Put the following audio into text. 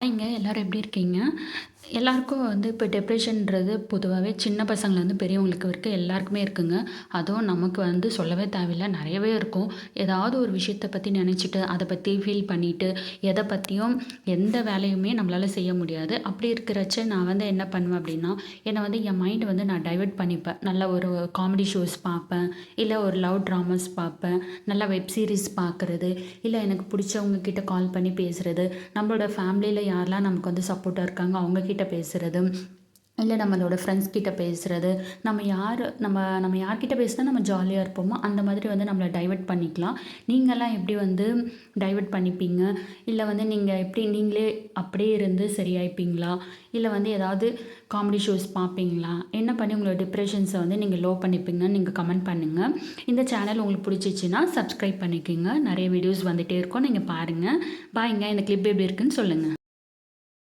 ஹாய்ங்க. எல்லாரும் எப்படி இருக்கீங்க? எல்லாருக்கும் இப்போ டிப்ரஷன்ன்றது பொதுவாவே சின்ன பசங்கள்லேருந்து பெரியவங்களுக்கு வரைக்கும் எல்லாருக்குமே இருக்குங்க. அதுவும் நமக்கு சொல்லவே தேவையில்ல. நெறையவே இருக்கும். ஏதாவது ஒரு விஷயத்த பத்தி நெனச்சுட்டு, அத பத்தி ஃபீல் பண்ணிட்டு, எத பத்தியும் எந்த வேலையுமே நம்மளால செய்ய முடியாது. அப்படி இருக்கிறச்ச நான் என்ன பண்ணுவேன் அப்படின்னா, என்ன என் மைண்ட் நான் டைவர்ட் பண்ணிப்பேன். நல்ல ஒரு காமெடி ஷோஸ் பார்ப்பேன். இல்ல ஒரு லவ் ட்ராமாஸ் பார்ப்பேன். நல்லா வெப் சீரிஸ் பார்க்குறது. இல்ல எனக்கு புடிச்சவங்க கிட்ட கால் பண்ணி பேசுறது. நம்மளோட ஃபேமிலியில யாரெல்லாம் நமக்கு சப்போர்ட்டா இருக்காங்க, அவங்க கிட்ட பேசுறது. இல்ல நம்மளோட ஃப்ரெண்ட்ஸ் கிட்ட பேசுறது. நம்ம யார்கிட்ட பேசினா நம்ம ஜாலியா இருப்போமோ, அந்த மாதிரி நம்மள டைவர்ட் பண்ணிக்கலாம். நீங்கலாம் எப்படி டைவர்ட் பண்ணிப்பீங்க? இல்ல நீங்க எப்படி நீங்களே அப்படியே இருந்து சரியாயிப்பீங்களா? இல்ல ஏதாவது காமெடி ஷோஸ் பார்ப்பீங்களா? என்ன பண்ணி உங்களோட டிப்ரஷன்ஸ நீங்க லோ பண்ணிப்பீங்கன்னு நீங்க கமெண்ட் பண்ணுங்க. இந்த சேனல் உங்களுக்கு பிடிச்சிச்சுன்னா சப்ஸ்கிரைப் பண்ணிக்கங்க. நெறைய வீடியோஸ் வந்துட்டே இருக்கும். நீங்க பாருங்க. பாய்ங்க. இந்த கிளிப் எப்படி இருக்குன்னு சொல்லுங்க.